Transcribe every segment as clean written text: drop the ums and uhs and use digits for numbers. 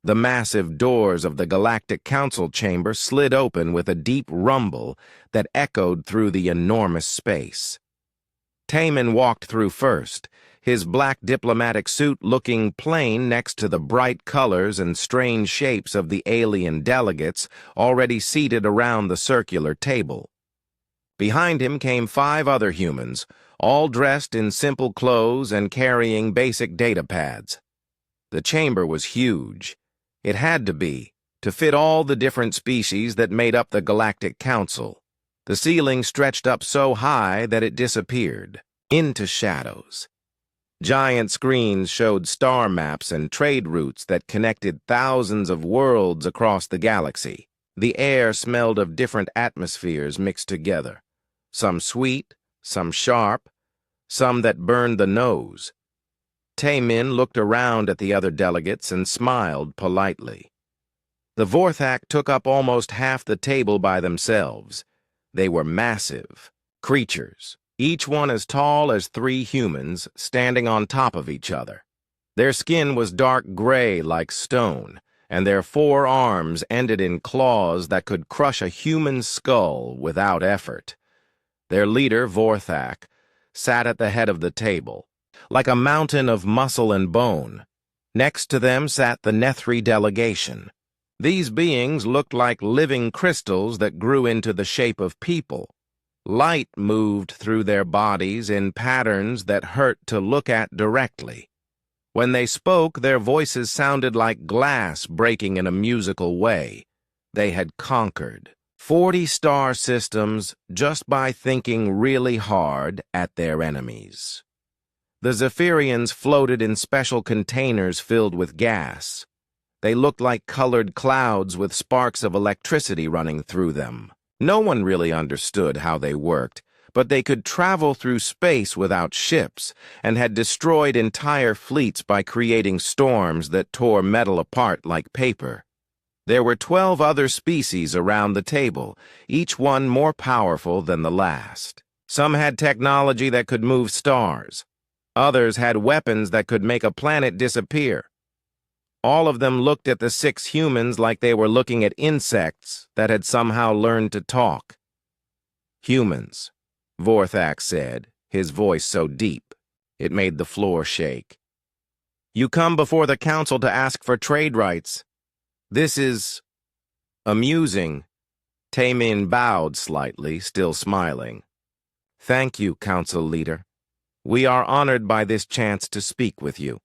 The massive doors of the Galactic Council chamber slid open with a deep rumble that echoed through the enormous space. Taemin walked through first, his black diplomatic suit looking plain next to the bright colors and strange shapes of the alien delegates already seated around the circular table. Behind him came 5 other humans, all dressed in simple clothes and carrying basic data pads. The chamber was huge. It had to be, to fit all the different species that made up the Galactic Council. The ceiling stretched up so high that it disappeared into shadows. Giant screens showed star maps and trade routes that connected thousands of worlds across the galaxy. The air smelled of different atmospheres mixed together, some sweet, some sharp, some that burned the nose. Taemin looked around at the other delegates and smiled politely. The Vorthak took up almost half the table by themselves. They were massive creatures, each one as tall as 3 humans, standing on top of each other. Their skin was dark gray like stone, and their 4 arms ended in claws that could crush a human skull without effort. Their leader, Vorthak, sat at the head of the table, like a mountain of muscle and bone. Next to them sat the Nethri delegation. These beings looked like living crystals that grew into the shape of people. Light moved through their bodies in patterns that hurt to look at directly. When they spoke, their voices sounded like glass breaking in a musical way. They had conquered 40 star systems just by thinking really hard at their enemies. The Zephyrians floated in special containers filled with gas. They looked like colored clouds with sparks of electricity running through them. No one really understood how they worked, but they could travel through space without ships and had destroyed entire fleets by creating storms that tore metal apart like paper. There were 12 other species around the table, each one more powerful than the last. Some had technology that could move stars. Others had weapons that could make a planet disappear. All of them looked at the 6 humans like they were looking at insects that had somehow learned to talk. "Humans," Vorthak said, his voice so deep it made the floor shake. "You come before the council to ask for trade rights. This is amusing." Taemin bowed slightly, still smiling. "Thank you, council leader. We are honored by this chance to speak with you."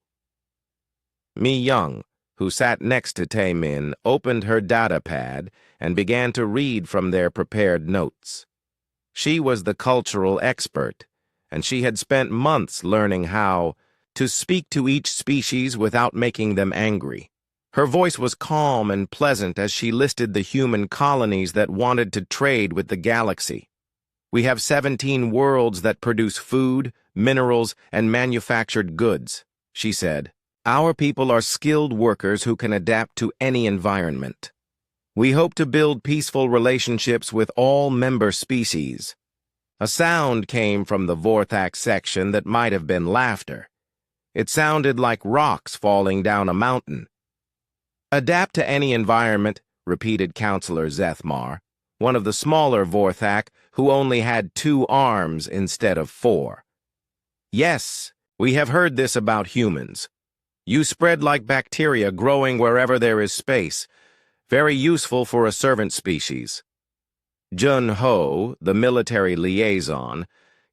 Mi Young, who sat next to Taemin, opened her data pad and began to read from their prepared notes. She was the cultural expert, and she had spent months learning how to speak to each species without making them angry. Her voice was calm and pleasant as she listed the human colonies that wanted to trade with the galaxy. "We have 17 worlds that produce food, minerals, and manufactured goods," she said. "Our people are skilled workers who can adapt to any environment. We hope to build peaceful relationships with all member species." A sound came from the Vorthak section that might have been laughter. It sounded like rocks falling down a mountain. "Adapt to any environment," repeated Counselor Zethmar, one of the smaller Vorthak who only had 2 arms instead of 4. "Yes, we have heard this about humans. You spread like bacteria growing wherever there is space. Very useful for a servant species." Jun Ho, the military liaison,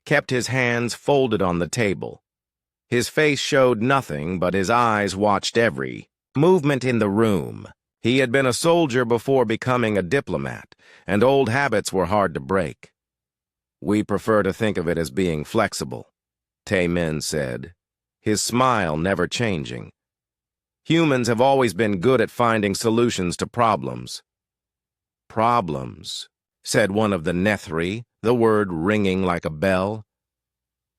kept his hands folded on the table. His face showed nothing, but his eyes watched every movement in the room. He had been a soldier before becoming a diplomat, and old habits were hard to break. "We prefer to think of it as being flexible," Taemin said, his smile never changing. "Humans have always been good at finding solutions to problems." "Problems," said one of the Nethri, the word ringing like a bell.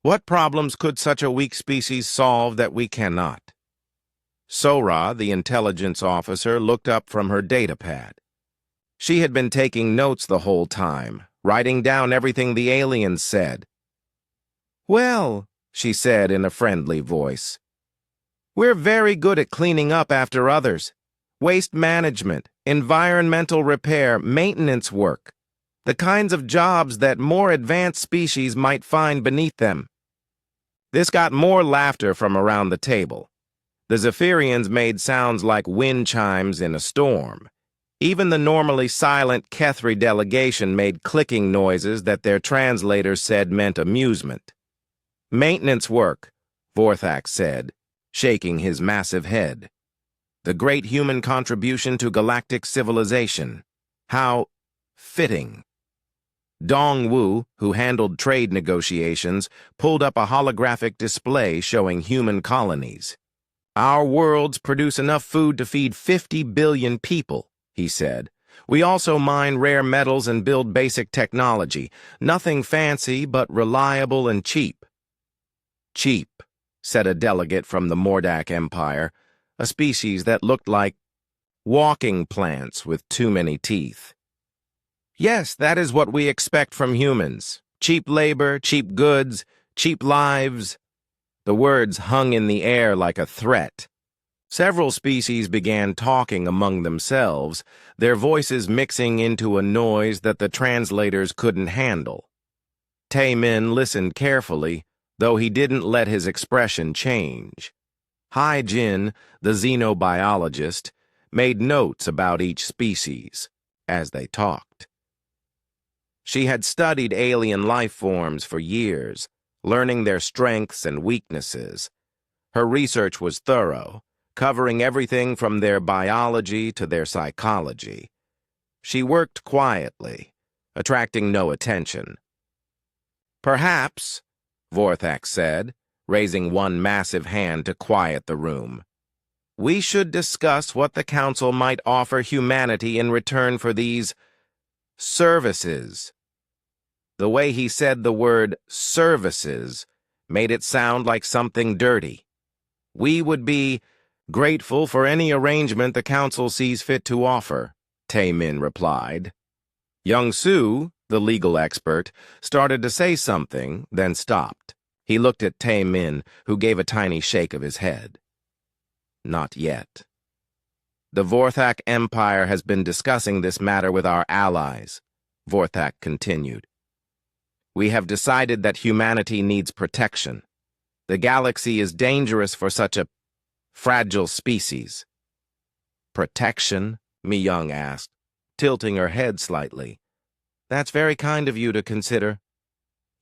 "What problems could such a weak species solve that we cannot?" Sora, the intelligence officer, looked up from her datapad. She had been taking notes the whole time, writing down everything the aliens said. "Well," she said in a friendly voice, "we're very good at cleaning up after others. waste management, environmental repair, maintenance work, the kinds of jobs that more advanced species might find beneath them. This got more laughter from around the table. The Zephyrians made sounds like wind chimes in a storm. Even the normally silent Kethri delegation made clicking noises that their translators said meant amusement. Maintenance work, Vorthak said, shaking his massive head. The great human contribution to galactic civilization. How fitting. Dongwu, who handled trade negotiations, pulled up a holographic display showing human colonies. Our worlds produce enough food to feed 50 billion people, he said. We also mine rare metals and build basic technology. Nothing fancy, but reliable and cheap. Cheap, said a delegate from the Mordak Empire, a species that looked like walking plants with too many teeth. Yes, that is what we expect from humans. Cheap labor, cheap goods, cheap lives. The words hung in the air like a threat. Several species began talking among themselves, their voices mixing into a noise that the translators couldn't handle. Taemin listened carefully, though he didn't let his expression change. Hai Jin, the xenobiologist, made notes about each species as they talked. She had studied alien life forms for years, learning their strengths and weaknesses. Her research was thorough, covering everything from their biology to their psychology. She worked quietly, attracting no attention. Perhaps, Vorthak said, raising one massive hand to quiet the room, we should discuss what the Council might offer humanity in return for these services. The way he said the word services made it sound like something dirty. We would be grateful for any arrangement the Council sees fit to offer, Taemin replied. Young Su, the legal expert, started to say something, then stopped. He looked at Taemin, who gave a tiny shake of his head. Not yet. The Vorthak Empire has been discussing this matter with our allies, Vorthak continued. We have decided that humanity needs protection. The galaxy is dangerous for such a fragile species. Protection? Mi-Young asked, tilting her head slightly. That's very kind of you to consider.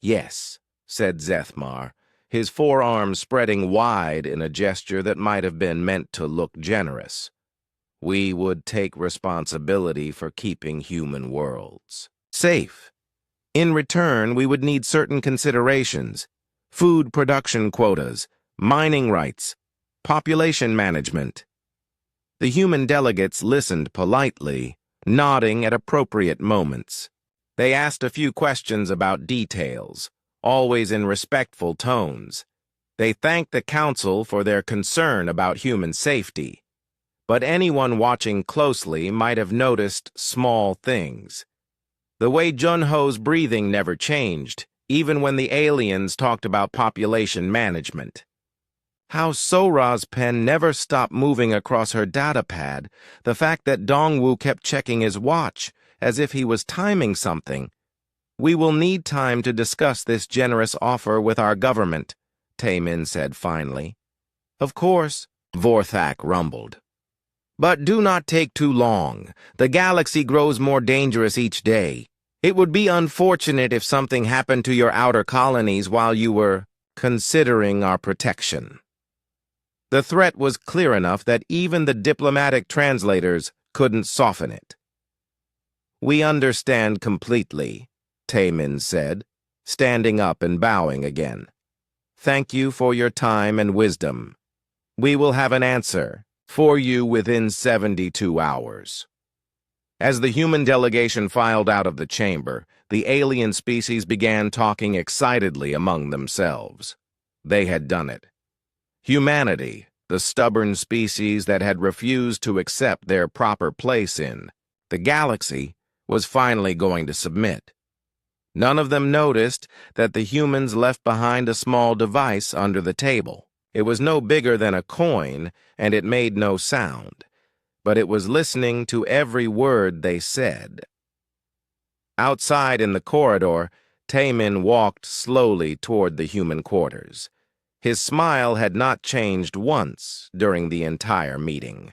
Yes, said Zethmar, his forearms spreading wide in a gesture that might have been meant to look generous. We would take responsibility for keeping human worlds safe. In return, we would need certain considerations: food production quotas, mining rights, population management. The human delegates listened politely, nodding at appropriate moments. They asked a few questions about details, always in respectful tones. They thanked the Council for their concern about human safety. But anyone watching closely might have noticed small things. The way Junho's breathing never changed, even when the aliens talked about population management. How Sora's pen never stopped moving across her datapad, the fact that Dongwu kept checking his watch, as if he was timing something. We will need time to discuss this generous offer with our government, Taemin said finally. Of course, Vorthak rumbled. But do not take too long. The galaxy grows more dangerous each day. It would be unfortunate if something happened to your outer colonies while you were considering our protection. The threat was clear enough that even the diplomatic translators couldn't soften it. We understand completely, Taemin said, standing up and bowing again. Thank you for your time and wisdom. We will have an answer for you within 72 hours. As the human delegation filed out of the chamber, the alien species began talking excitedly among themselves. They had done it. Humanity, the stubborn species that had refused to accept their proper place in the galaxy, was finally going to submit. None of them noticed that the humans left behind a small device under the table. It was no bigger than a coin, and it made no sound. but it was listening to every word they said. Outside in the corridor, Taemin walked slowly toward the human quarters. His smile had not changed once during the entire meeting.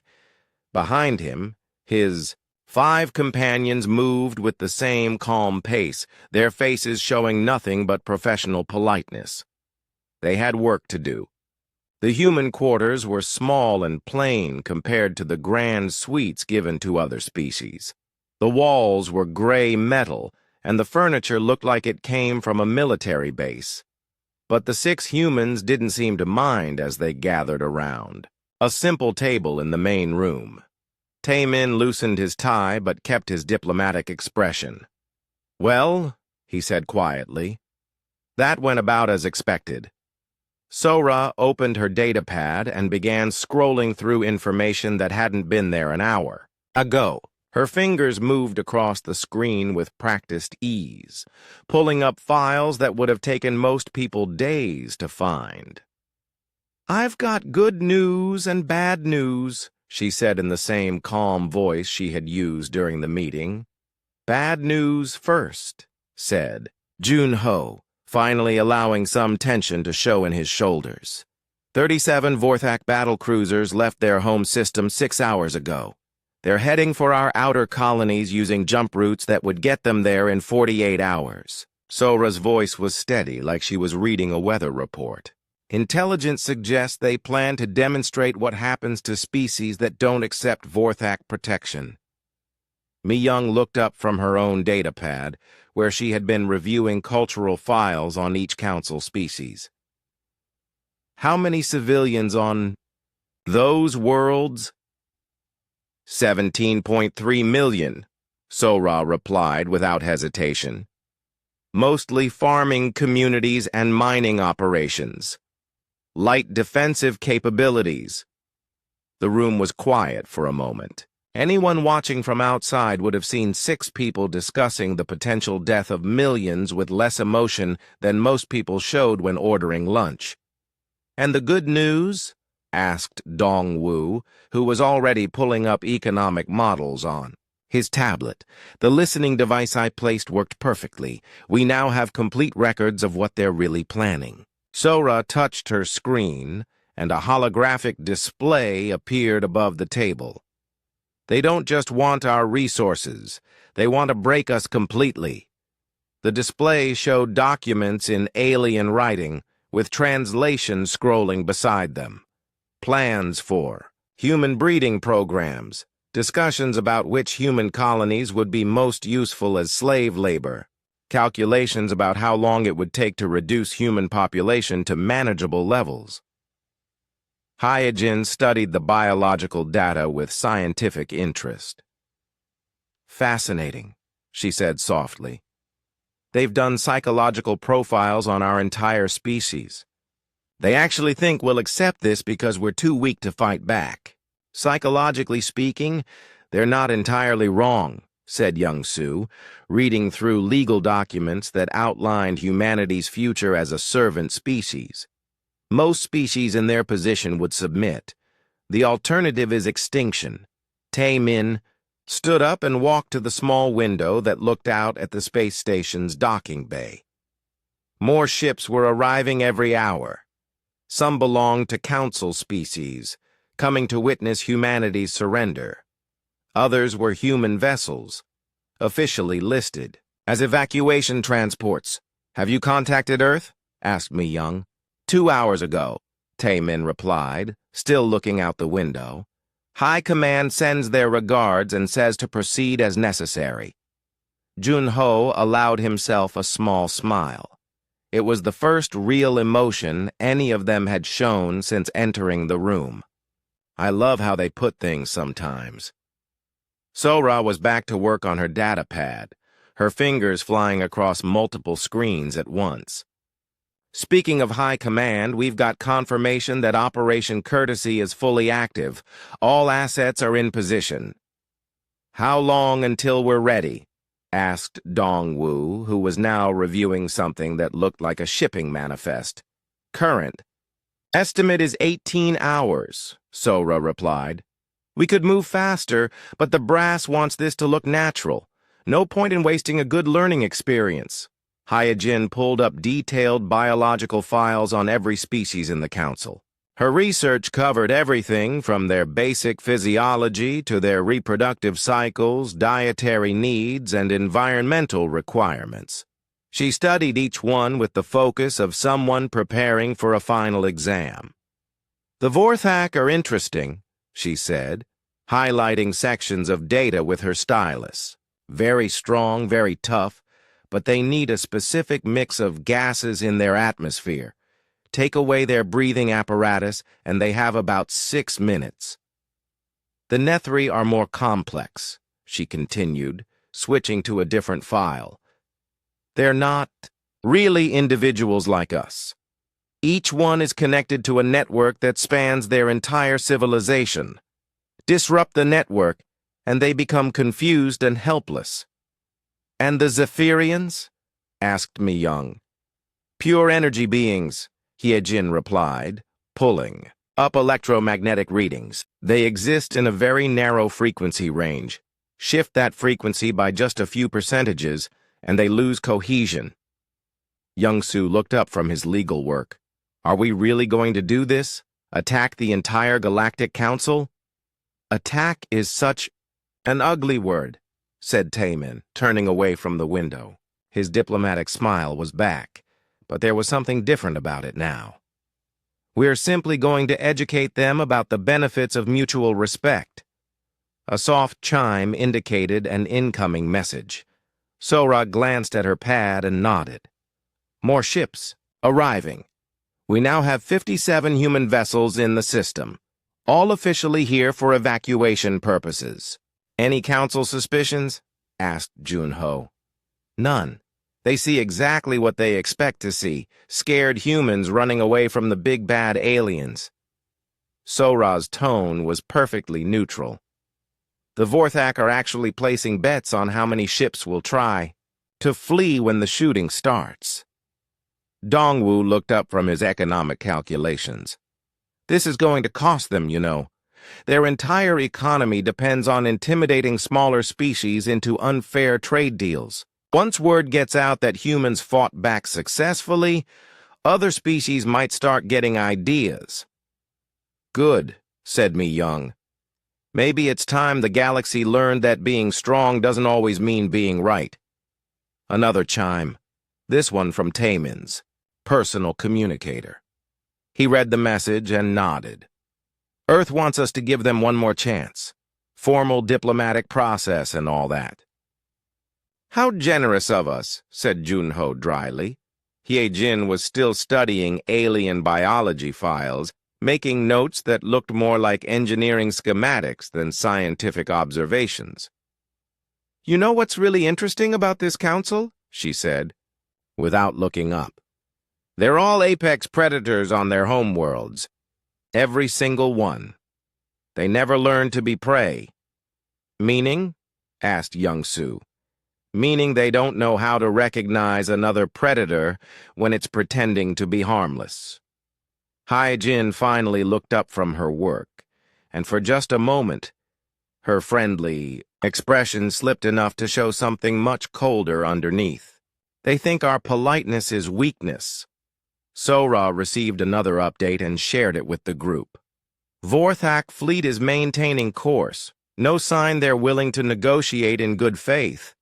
Behind him, his 5 companions moved with the same calm pace, their faces showing nothing but professional politeness. They had work to do. The human quarters were small and plain compared to the grand suites given to other species. The walls were gray metal, and the furniture looked like it came from a military base. But the 6 humans didn't seem to mind as they gathered around a simple table in the main room. Taemin loosened his tie but kept his diplomatic expression. "Well," he said quietly, "that went about as expected." Sora opened her datapad and began scrolling through information that hadn't been there an hour ago. Her fingers moved across the screen with practiced ease, pulling up files that would have taken most people days to find. "I've got good news and bad news," she said in the same calm voice she had used during the meeting. "Bad news first," said Jun-Ho, finally allowing some tension to show in his shoulders. 37 Vorthak battle cruisers left their home system 6 hours ago. They're heading for our outer colonies using jump routes that would get them there in 48 hours. Sora's voice was steady, like she was reading a weather report. "Intelligence suggests they plan to demonstrate what happens to species that don't accept Vorthak protection." Mi-young looked up from her own datapad, where she had been reviewing cultural files on each council species. "How many civilians on those worlds?" 17.3 million, Sora replied without hesitation. "Mostly farming communities and mining operations. Light defensive capabilities." The room was quiet for a moment. Anyone watching from outside would have seen 6 people discussing the potential death of millions with less emotion than most people showed when ordering lunch. "And the good news?" asked Dong-Wu, who was already pulling up economic models on his tablet. "The listening device I placed worked perfectly. We now have complete records of what they're really planning." Sora touched her screen, and a holographic display appeared above the table. "They don't just want our resources. They want to break us completely." The display showed documents in alien writing, with translation scrolling beside them. Plans for human breeding programs, discussions about which human colonies would be most useful as slave labor, calculations about how long it would take to reduce human population to manageable levels. Hyojin studied the biological data with scientific interest. "Fascinating," she said softly. "They've done psychological profiles on our entire species. They actually think we'll accept this because we're too weak to fight back. Psychologically speaking, they're not entirely wrong," said Young-Soo, reading through legal documents that outlined humanity's future as a servant species. "Most species in their position would submit. The alternative is extinction." Taemin stood up and walked to the small window that looked out at the space station's docking bay. More ships were arriving every hour. Some belonged to council species, coming to witness humanity's surrender. Others were human vessels, officially listed as evacuation transports. "Have you contacted Earth?" asked Mi-young. 2 hours ago, Taemin replied, still looking out the window. "High Command sends their regards and says to proceed as necessary." Jun-Ho allowed himself a small smile. It was the first real emotion any of them had shown since entering the room. "I love how they put things sometimes." Sora was back to work on her datapad, her fingers flying across multiple screens at once. "Speaking of High Command, we've got confirmation that Operation Courtesy is fully active. All assets are in position." "How long until we're ready?" asked Dong-Wu, who was now reviewing something that looked like a shipping manifest. "Current estimate is 18 hours, Sora replied. We could move faster, but the brass wants this to look natural. No point in wasting a good learning experience. Hyojin pulled up detailed biological files on every species in the council. Her research covered everything from their basic physiology to their reproductive cycles, dietary needs, and environmental requirements. She studied each one with the focus of someone preparing for a final exam. "The Vorthak are interesting," she said, highlighting sections of data with her stylus. "Very strong, very tough, but they need a specific mix of gases in their atmosphere. Take away their breathing apparatus, and they have about 6 minutes. The Nethri are more complex," she continued, switching to a different file. "They're not really individuals like us. Each one is connected to a network that spans their entire civilization. Disrupt the network, and they become confused and helpless." "And the Zephyrians?" asked Mi-young. "Pure energy beings," Hyojin replied, pulling up electromagnetic readings. "They exist in a very narrow frequency range. Shift that frequency by just a few percentages, and they lose cohesion." Young-soo looked up from his legal work. "Are we really going to do this? Attack the entire Galactic Council?" "Attack is such an ugly word," said Taemin, turning away from the window. His diplomatic smile was back, but there was something different about it now. "We're simply going to educate them about the benefits of mutual respect." A soft chime indicated an incoming message. Sora glanced at her pad and nodded. "More ships arriving. We now have 57 human vessels in the system, all officially here for evacuation purposes." "Any council suspicions?" asked Junho. "None. They see exactly what they expect to see, scared humans running away from the big bad aliens." Sora's tone was perfectly neutral. "The Vorthak are actually placing bets on how many ships will try to flee when the shooting starts." Dongwu looked up from his economic calculations. "This is going to cost them, you know. Their entire economy depends on intimidating smaller species into unfair trade deals. Once word gets out that humans fought back successfully, other species might start getting ideas." "Good," said Mi-young. "Maybe it's time the galaxy learned that being strong doesn't always mean being right." Another chime, this one from Taemin's personal communicator. He read the message and nodded. "Earth wants us to give them one more chance. Formal diplomatic process and all that." "How generous of us," said Junho dryly. Hyojin was still studying alien biology files, making notes that looked more like engineering schematics than scientific observations. "You know what's really interesting about this council?" she said, without looking up. "They're all apex predators on their homeworlds. Every single one. They never learn to be prey." "Meaning?" asked Young-soo. "Meaning they don't know how to recognize another predator when it's pretending to be harmless." Hyojin finally looked up from her work, and for just a moment, her friendly expression slipped enough to show something much colder underneath. "They think our politeness is weakness." Sora received another update and shared it with the group. "Vorthak fleet is maintaining course. No sign they're willing to negotiate in good faith."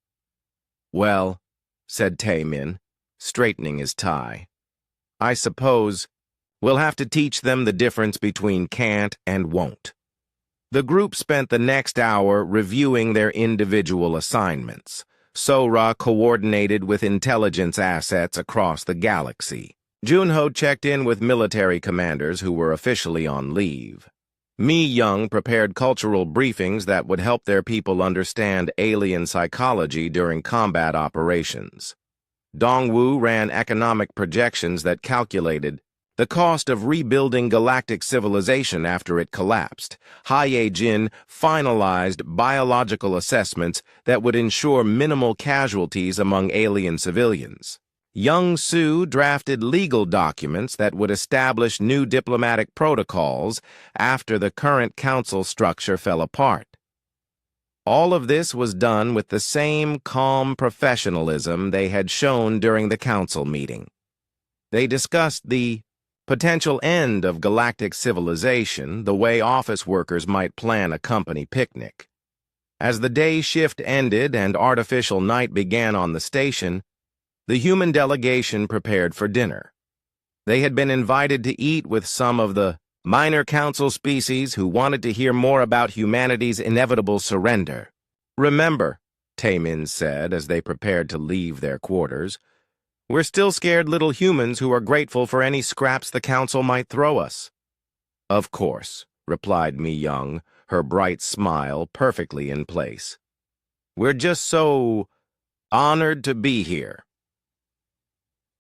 "Well," said Taemin, straightening his tie, "I suppose we'll have to teach them the difference between can't and won't." The group spent the next hour reviewing their individual assignments. Sora coordinated with intelligence assets across the galaxy. Junho checked in with military commanders who were officially on leave. Mi-young prepared cultural briefings that would help their people understand alien psychology during combat operations. Dongwu ran economic projections that calculated the cost of rebuilding galactic civilization after it collapsed. Hyojin finalized biological assessments that would ensure minimal casualties among alien civilians. Young Su drafted legal documents that would establish new diplomatic protocols after the current council structure fell apart. All of this was done with the same calm professionalism they had shown during the council meeting. They discussed the potential end of galactic civilization, the way office workers might plan a company picnic. As the day shift ended and artificial night began on the station, the human delegation prepared for dinner. They had been invited to eat with some of the minor council species who wanted to hear more about humanity's inevitable surrender. "Remember," Taemin said as they prepared to leave their quarters, "we're still scared little humans who are grateful for any scraps the council might throw us." "Of course," replied Mi Young, her bright smile perfectly in place. "We're just so honored to be here."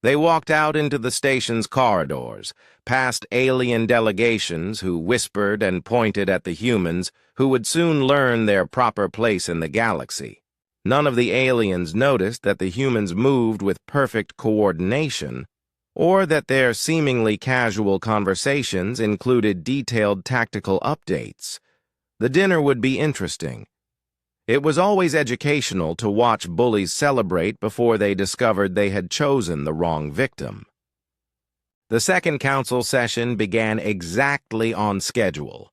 They walked out into the station's corridors, past alien delegations who whispered and pointed at the humans who would soon learn their proper place in the galaxy. None of the aliens noticed that the humans moved with perfect coordination, or that their seemingly casual conversations included detailed tactical updates. The dinner would be interesting. It was always educational to watch bullies celebrate before they discovered they had chosen the wrong victim. The second council session began exactly on schedule.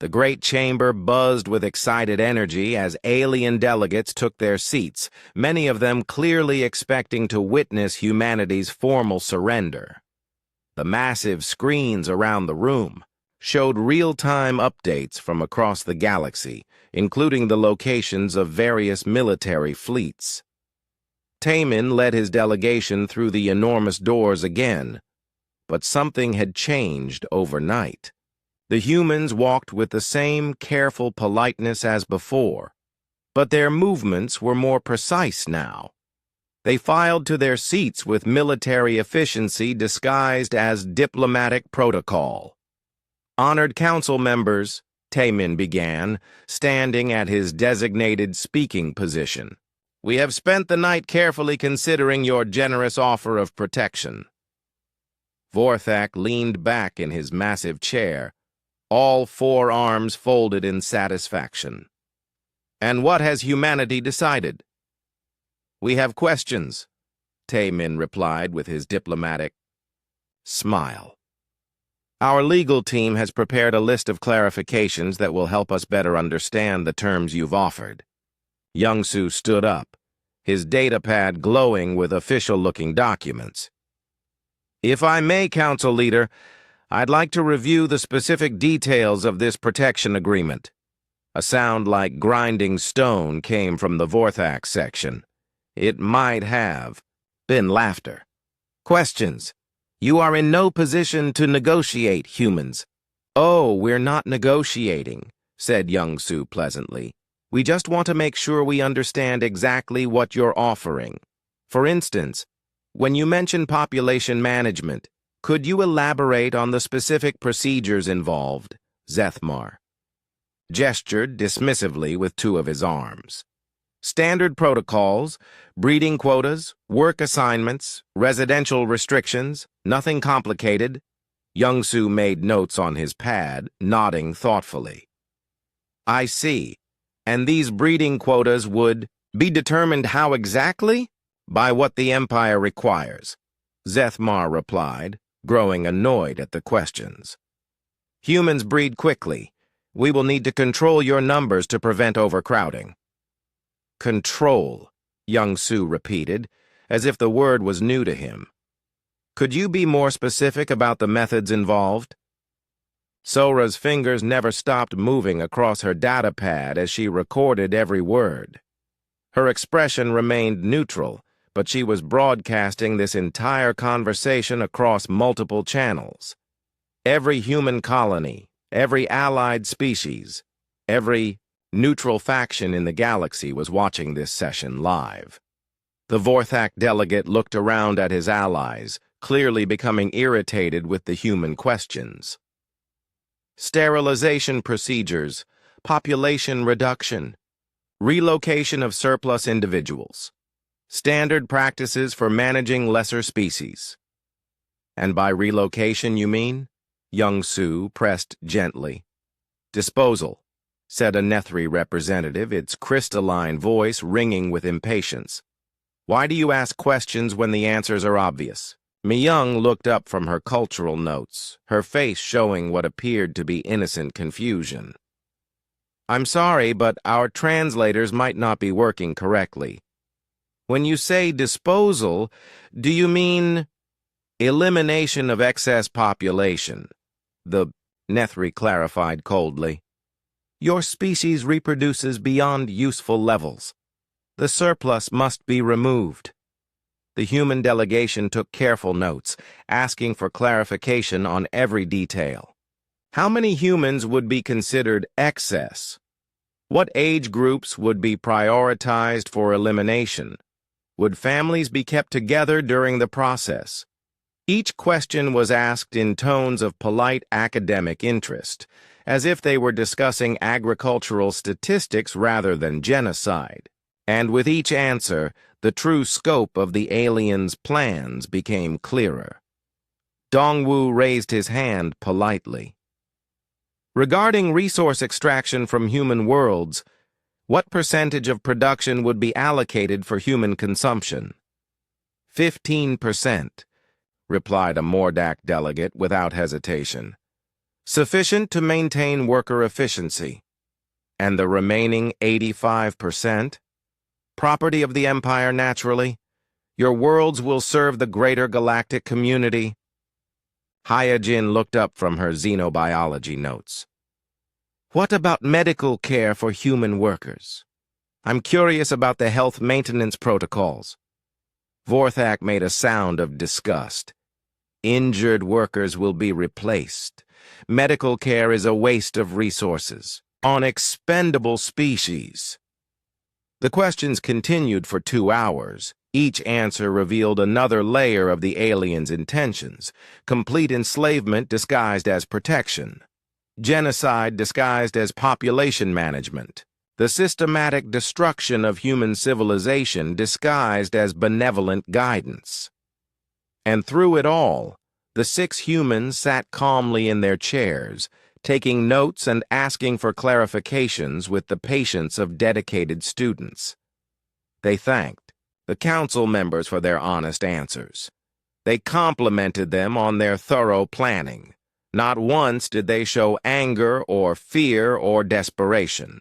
The great chamber buzzed with excited energy as alien delegates took their seats, many of them clearly expecting to witness humanity's formal surrender. The massive screens around the room showed real-time updates from across the galaxy, including the locations of various military fleets. Taemin led his delegation through the enormous doors again, but something had changed overnight. The humans walked with the same careful politeness as before, but their movements were more precise now. They filed to their seats with military efficiency disguised as diplomatic protocol. "Honored council members," Taemin began, standing at his designated speaking position, "we have spent the night carefully considering your generous offer of protection." Vorthak leaned back in his massive chair, all four arms folded in satisfaction. "And what has humanity decided?" "We have questions," Taemin replied with his diplomatic smile. "Our legal team has prepared a list of clarifications that will help us better understand the terms you've offered." Young-Su stood up, his datapad glowing with official-looking documents. "If I may, Council Leader, I'd like to review the specific details of this protection agreement." A sound like grinding stone came from the Vorthak section. It might have been laughter. "Questions. You are in no position to negotiate, humans." "Oh, we're not negotiating," said Young-Su pleasantly. "We just want to make sure we understand exactly what you're offering. For instance, when you mention population management, could you elaborate on the specific procedures involved?" Zethmar gestured dismissively with two of his arms. "Standard protocols, breeding quotas, work assignments, residential restrictions, nothing complicated." Young-Su made notes on his pad, nodding thoughtfully. "I see. And these breeding quotas would be determined how exactly?" "By what the Empire requires," Zethmar replied, growing annoyed at the questions. "Humans breed quickly. We will need to control your numbers to prevent overcrowding." "Control," Young-Su repeated, as if the word was new to him. "Could you be more specific about the methods involved?" Sora's fingers never stopped moving across her datapad as she recorded every word. Her expression remained neutral, but she was broadcasting this entire conversation across multiple channels. Every human colony, every allied species, every neutral faction in the galaxy was watching this session live. The Vorthak delegate looked around at his allies, clearly becoming irritated with the human questions. Sterilization procedures, population reduction, relocation of surplus individuals. Standard practices for managing lesser species. And by relocation, you mean? Young Su pressed gently. Disposal, said a Nethri representative, its crystalline voice ringing with impatience. Why do you ask questions when the answers are obvious? Mi-young looked up from her cultural notes, her face showing what appeared to be innocent confusion. I'm sorry, but our translators might not be working correctly. When you say disposal, do you mean elimination of excess population? The Nethri clarified coldly. Your species reproduces beyond useful levels. The surplus must be removed. The human delegation took careful notes, asking for clarification on every detail. How many humans would be considered excess? What age groups would be prioritized for elimination? Would families be kept together during the process? Each question was asked in tones of polite academic interest, as if they were discussing agricultural statistics rather than genocide. And with each answer, the true scope of the aliens' plans became clearer. Dongwu raised his hand politely. Regarding resource extraction from human worlds, what percentage of production would be allocated for human consumption? 15%, replied a Mordak delegate without hesitation. Sufficient to maintain worker efficiency. And the remaining 85%? Property of the Empire, naturally. Your worlds will serve the greater galactic community. Hyojin looked up from her xenobiology notes. What about medical care for human workers? I'm curious about the health maintenance protocols. Vorthak made a sound of disgust. Injured workers will be replaced. Medical care is a waste of resources on expendable species. The questions continued for 2 hours. Each answer revealed another layer of the aliens' intentions. Complete enslavement disguised as protection. Genocide disguised as population management. The systematic destruction of human civilization disguised as benevolent guidance. And through it all, the 6 humans sat calmly in their chairs, taking notes and asking for clarifications with the patience of dedicated students. They thanked the council members for their honest answers. They complimented them on their thorough planning. Not once did they show anger or fear or desperation.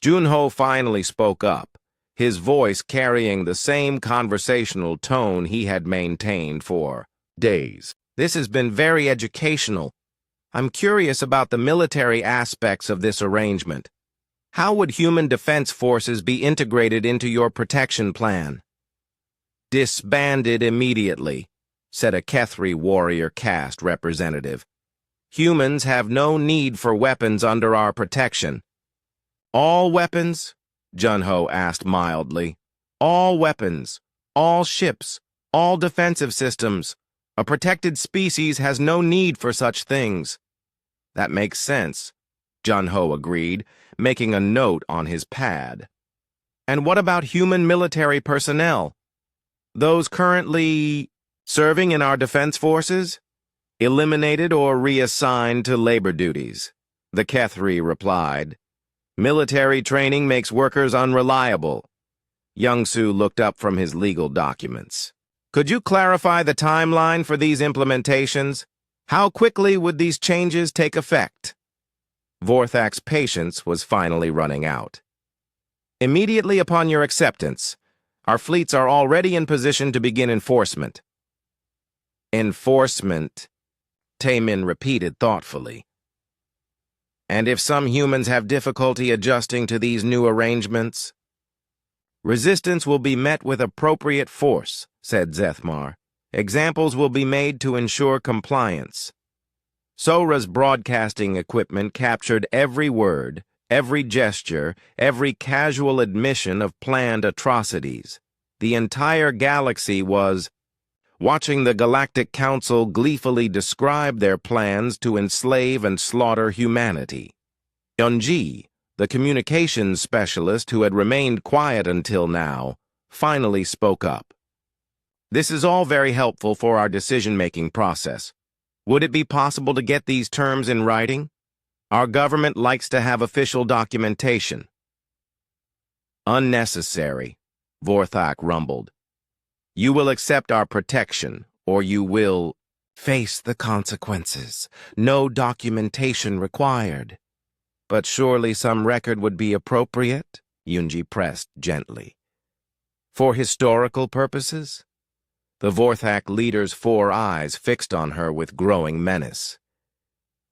Junho finally spoke up, his voice carrying the same conversational tone he had maintained for days. This has been very educational. I'm curious about the military aspects of this arrangement. How would human defense forces be integrated into your protection plan? Disbanded immediately, said a Kethri warrior caste representative. Humans have no need for weapons under our protection. All weapons? Junho asked mildly. All weapons, all ships, all defensive systems. A protected species has no need for such things. That makes sense, Junho agreed, making a note on his pad. And what about human military personnel? Those currently serving in our defense forces? Eliminated or reassigned to labor duties, the Kethri replied. Military training makes workers unreliable. Young-Su looked up from his legal documents. Could you clarify the timeline for these implementations? How quickly would these changes take effect? Vorthak's patience was finally running out. Immediately upon your acceptance, our fleets are already in position to begin enforcement. Enforcement, Taemin repeated thoughtfully. And if some humans have difficulty adjusting to these new arrangements? Resistance will be met with appropriate force, said Zethmar. Examples will be made to ensure compliance. Sora's broadcasting equipment captured every word, every gesture, every casual admission of planned atrocities. The entire galaxy was watching the Galactic Council gleefully describe their plans to enslave and slaughter humanity. Yunji, the communications specialist who had remained quiet until now, finally spoke up. "This is all very helpful for our decision-making process. Would it be possible to get these terms in writing? Our government likes to have official documentation." "Unnecessary," Vorthak rumbled. "You will accept our protection, or you will face the consequences. No documentation required." "But surely some record would be appropriate?" Yunji pressed gently. "For historical purposes?" The Vorthak leader's 4 eyes fixed on her with growing menace.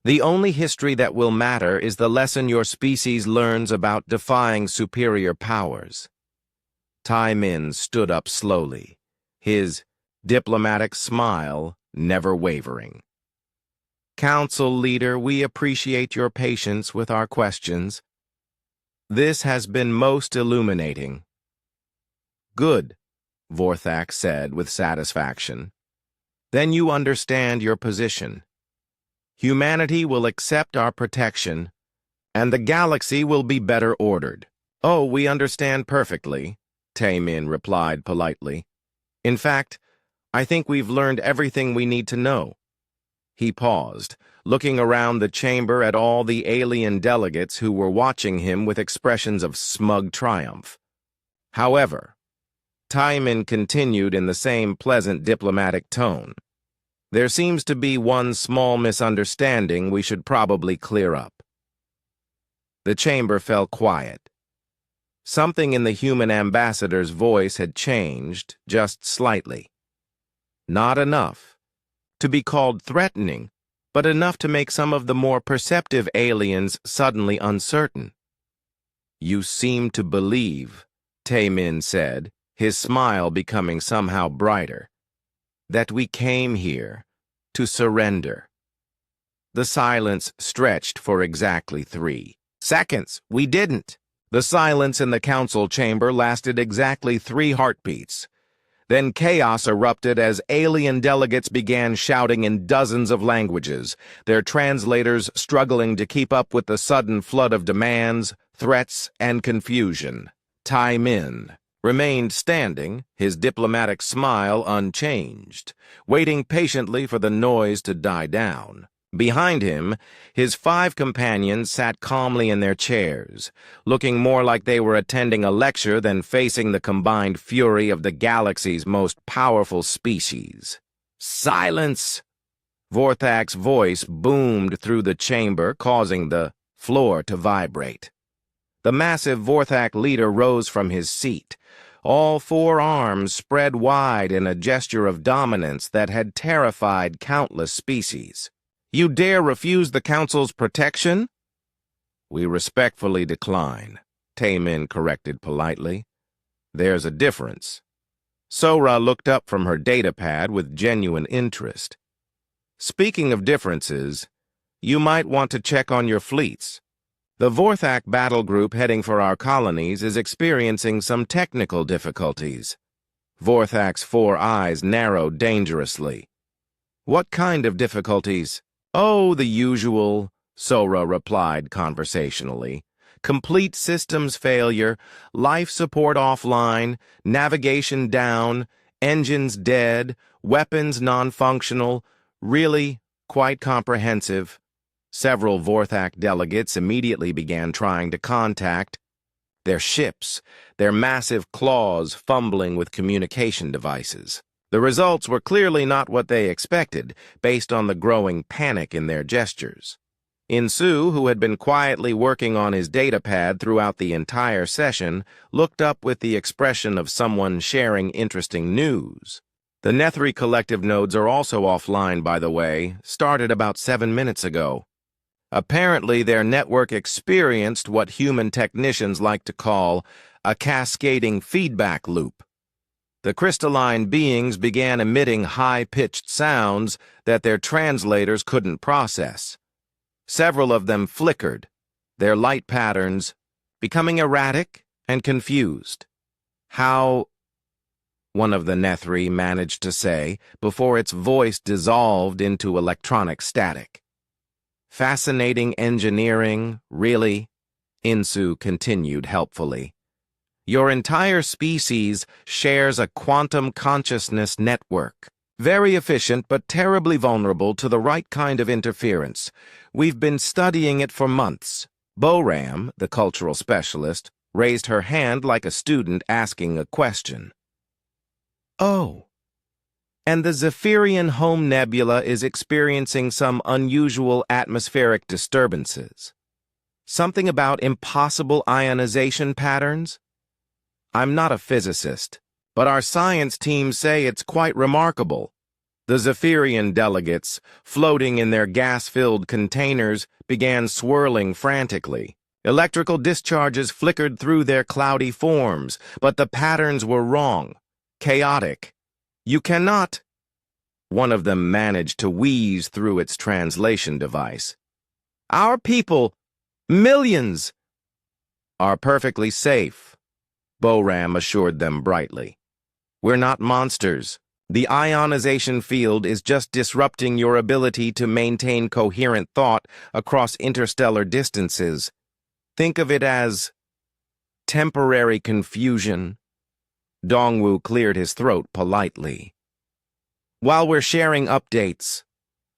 "The only history that will matter is the lesson your species learns about defying superior powers." Tai-Min stood up slowly, his diplomatic smile never wavering. "Council leader, we appreciate your patience with our questions. This has been most illuminating." "Good," Vorthak said with satisfaction. "Then you understand your position. Humanity will accept our protection, and the galaxy will be better ordered." "Oh, we understand perfectly," Tai-Min replied politely. "In fact, I think we've learned everything we need to know." He paused, looking around the chamber at all the alien delegates who were watching him with expressions of smug triumph. However, Tai-Min continued in the same pleasant diplomatic tone. "There seems to be one small misunderstanding we should probably clear up." The chamber fell quiet. Something in the human ambassador's voice had changed, just slightly. Not enough to be called threatening, but enough to make some of the more perceptive aliens suddenly uncertain. "You seem to believe," Tai-Min said, his smile becoming somehow brighter, "that we came here to surrender." The silence stretched for exactly 3 seconds. "We didn't." The silence in the council chamber lasted exactly 3 heartbeats. Then chaos erupted as alien delegates began shouting in dozens of languages, their translators struggling to keep up with the sudden flood of demands, threats, and confusion. Tai-Min remained standing, his diplomatic smile unchanged, waiting patiently for the noise to die down. Behind him, his 5 companions sat calmly in their chairs, looking more like they were attending a lecture than facing the combined fury of the galaxy's most powerful species. "Silence!" Vorthak's voice boomed through the chamber, causing the floor to vibrate. The massive Vorthak leader rose from his seat, all 4 arms spread wide in a gesture of dominance that had terrified countless species. "You dare refuse the Council's protection?" "We respectfully decline," Tai-Min corrected politely. "There's a difference." Sora looked up from her datapad with genuine interest. "Speaking of differences, you might want to check on your fleets. The Vorthak battle group heading for our colonies is experiencing some technical difficulties." Vorthak's 4 eyes narrowed dangerously. "What kind of difficulties?" "Oh, the usual," Sora replied conversationally. "Complete systems failure, life support offline, navigation down, engines dead, weapons non-functional, really quite comprehensive." Several Vorthak delegates immediately began trying to contact their ships, their massive claws fumbling with communication devices. The results were clearly not what they expected, based on the growing panic in their gestures. Insu, who had been quietly working on his datapad throughout the entire session, looked up with the expression of someone sharing interesting news. "The Nethri collective nodes are also offline, by the way, started about 7 minutes ago. Apparently, their network experienced what human technicians like to call a cascading feedback loop. The crystalline beings began emitting high-pitched sounds that their translators couldn't process. Several of them flickered, their light patterns becoming erratic and confused. "How," one of the Nethri managed to say before its voice dissolved into electronic static. "Fascinating engineering, really," Insu continued helpfully. Your entire species shares a quantum consciousness network. Very efficient, but terribly vulnerable to the right kind of interference. We've been studying it for months. Boram, the cultural specialist, raised her hand like a student asking a question. Oh. And the Zephyrian home nebula is experiencing some unusual atmospheric disturbances. Something about impossible ionization patterns? I'm not a physicist, but our science teams say it's quite remarkable. The Zephyrian delegates, floating in their gas-filled containers, began swirling frantically. Electrical discharges flickered through their cloudy forms, but the patterns were wrong, chaotic. You cannot. One of them managed to wheeze through its translation device. Our people, millions, are perfectly safe, Boram assured them brightly. We're not monsters. The ionization field is just disrupting your ability to maintain coherent thought across interstellar distances. Think of it as temporary confusion. Dongwu cleared his throat politely. While we're sharing updates,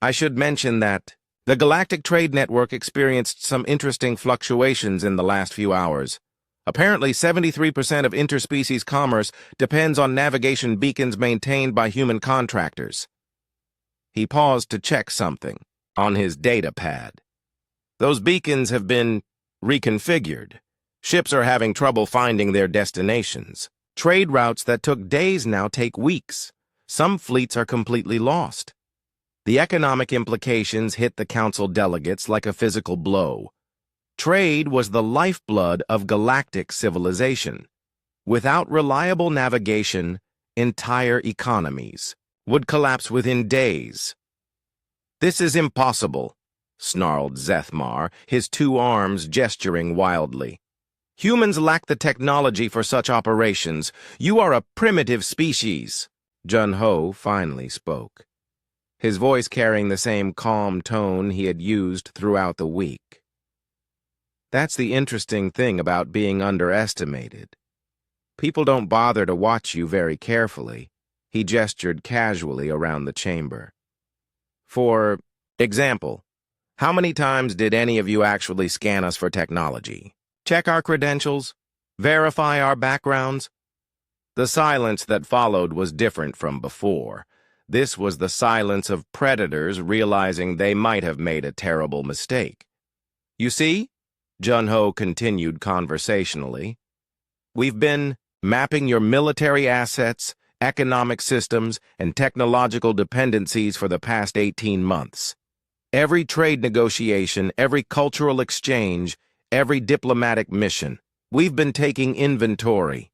I should mention that the Galactic Trade Network experienced some interesting fluctuations in the last few hours. Apparently, 73% of interspecies commerce depends on navigation beacons maintained by human contractors. He paused to check something on his data pad. Those beacons have been reconfigured. Ships are having trouble finding their destinations. Trade routes that took days now take weeks. Some fleets are completely lost. The economic implications hit the council delegates like a physical blow. Trade was the lifeblood of galactic civilization. Without reliable navigation, entire economies would collapse within days. This is impossible, snarled Zethmar, his two arms gesturing wildly. Humans lack the technology for such operations. You are a primitive species. Jun-Ho finally spoke, his voice carrying the same calm tone he had used throughout the week. That's the interesting thing about being underestimated. People don't bother to watch you very carefully. He gestured casually around the chamber. For example, how many times did any of you actually scan us for technology? Check our credentials? Verify our backgrounds? The silence that followed was different from before. This was the silence of predators realizing they might have made a terrible mistake. You see? Jun-Ho continued conversationally. We've been mapping your military assets, economic systems, and technological dependencies for the past 18 months. Every trade negotiation, every cultural exchange, every diplomatic mission. We've been taking inventory.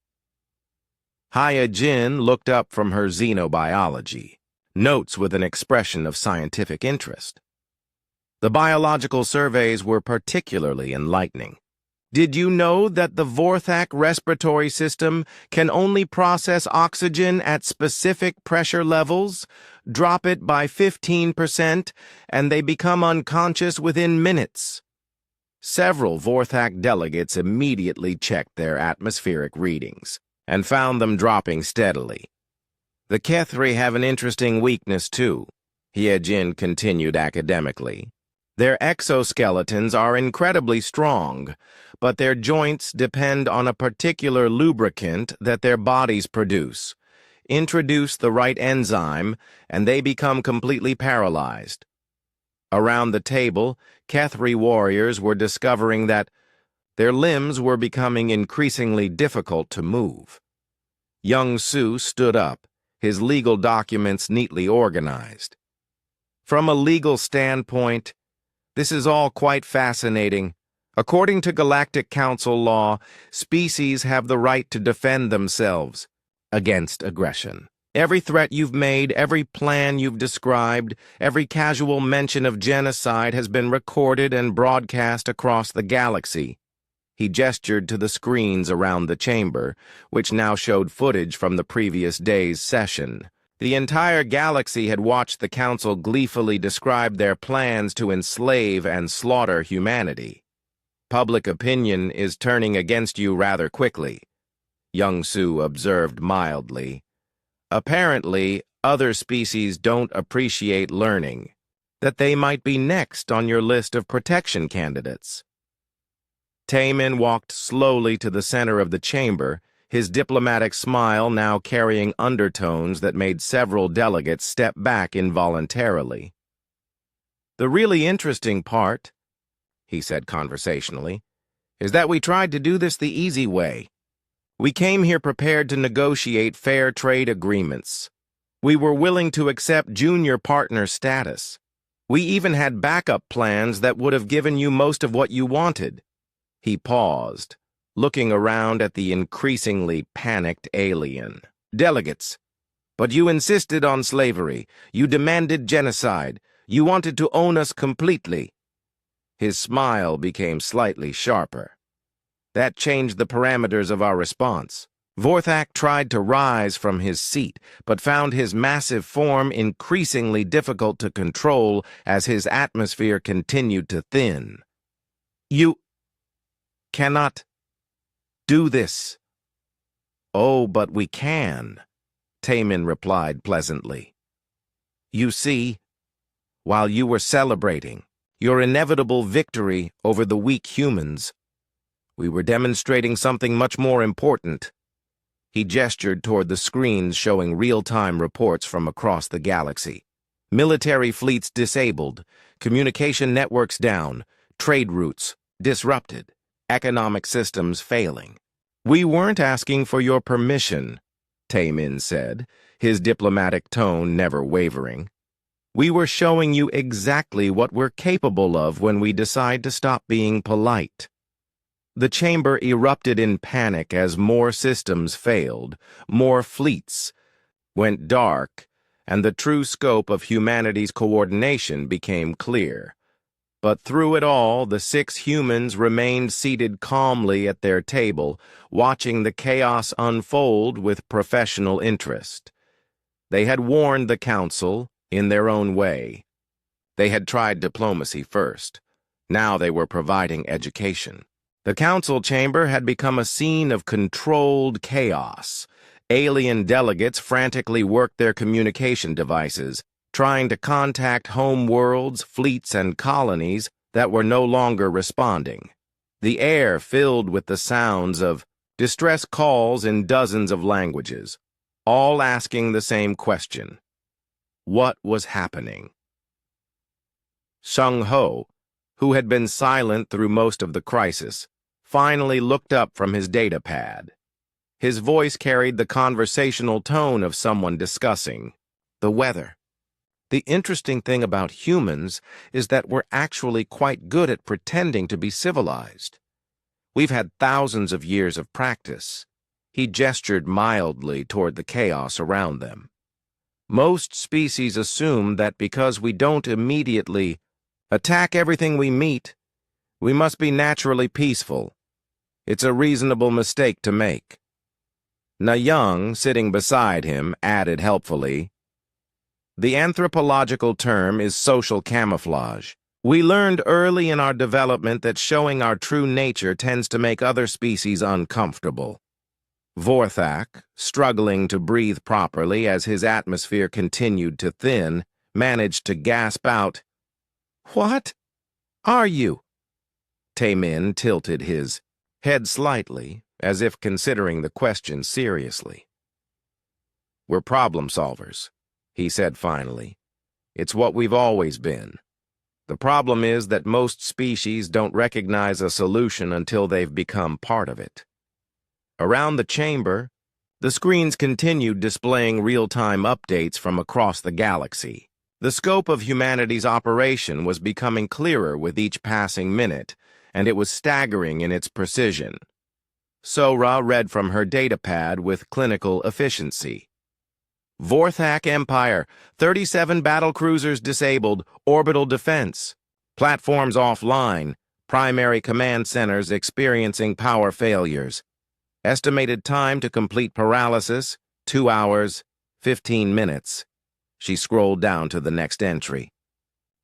Haya Jin looked up from her xenobiology, notes with an expression of scientific interest. The biological surveys were particularly enlightening. Did you know that the Vorthak respiratory system can only process oxygen at specific pressure levels, drop it by 15%, and they become unconscious within minutes? Several Vorthak delegates immediately checked their atmospheric readings and found them dropping steadily. The Kethri have an interesting weakness, too, Hyejin continued academically. Their exoskeletons are incredibly strong, but their joints depend on a particular lubricant that their bodies produce. Introduce the right enzyme, and they become completely paralyzed. Around the table, Kethri warriors were discovering that their limbs were becoming increasingly difficult to move. Young Su stood up, his legal documents neatly organized. From a legal standpoint, this is all quite fascinating. According to Galactic Council law, species have the right to defend themselves against aggression. Every threat you've made, every plan you've described, every casual mention of genocide has been recorded and broadcast across the galaxy. He gestured to the screens around the chamber, which now showed footage from the previous day's session. The entire galaxy had watched the Council gleefully describe their plans to enslave and slaughter humanity. Public opinion is turning against you rather quickly. Young Su observed mildly. Apparently, other species don't appreciate learning, that they might be next on your list of protection candidates. Taemin walked slowly to the center of the chamber, his diplomatic smile now carrying undertones that made several delegates step back involuntarily. "The really interesting part," he said conversationally, "is that we tried to do this the easy way. We came here prepared to negotiate fair trade agreements. We were willing to accept junior partner status. We even had backup plans that would have given you most of what you wanted." He paused, looking around at the increasingly panicked alien. "Delegates, but you insisted on slavery. You demanded genocide. You wanted to own us completely." His smile became slightly sharper. That changed the parameters of our response. Vorthak tried to rise from his seat, but found his massive form increasingly difficult to control as his atmosphere continued to thin. "You cannot do this." "Oh, but we can," Taemin replied pleasantly. "You see, while you were celebrating your inevitable victory over the weak humans, we were demonstrating something much more important." He gestured toward the screens showing real-time reports from across the galaxy. Military fleets disabled, communication networks down, trade routes disrupted, economic systems failing. "We weren't asking for your permission," Taemin said, his diplomatic tone never wavering. "We were showing you exactly what we're capable of when we decide to stop being polite." The chamber erupted in panic as more systems failed, more fleets went dark, and the true scope of humanity's coordination became clear. But through it all, the 6 humans remained seated calmly at their table, watching the chaos unfold with professional interest. They had warned the Council in their own way. They had tried diplomacy first. Now they were providing education. The council chamber had become a scene of controlled chaos. Alien delegates frantically worked their communication devices, trying to contact home worlds, fleets, and colonies that were no longer responding. The air filled with the sounds of distress calls in dozens of languages, all asking the same question: what was happening? Sung-ho, who had been silent through most of the crisis, finally looked up from his data pad. His voice carried the conversational tone of someone discussing the weather. "The interesting thing about humans is that we're actually quite good at pretending to be civilized. We've had thousands of years of practice." He gestured mildly toward the chaos around them. "Most species assume that because we don't immediately attack everything we meet, we must be naturally peaceful. It's a reasonable mistake to make." Na-young, sitting beside him, added helpfully, "The anthropological term is social camouflage. We learned early in our development that showing our true nature tends to make other species uncomfortable." Vorthak, struggling to breathe properly as his atmosphere continued to thin, managed to gasp out, "What are you?" Taemin tilted his head slightly, as if considering the question seriously. "We're problem solvers," he said finally. "It's what we've always been. The problem is that most species don't recognize a solution until they've become part of it." Around the chamber, the screens continued displaying real-time updates from across the galaxy. The scope of humanity's operation was becoming clearer with each passing minute, and it was staggering in its precision. Sora read from her datapad with clinical efficiency. "Vorthak Empire, 37 battlecruisers disabled, orbital defense. Platforms offline, primary command centers experiencing power failures. Estimated time to complete paralysis, 2 hours, 15 minutes. She scrolled down to the next entry.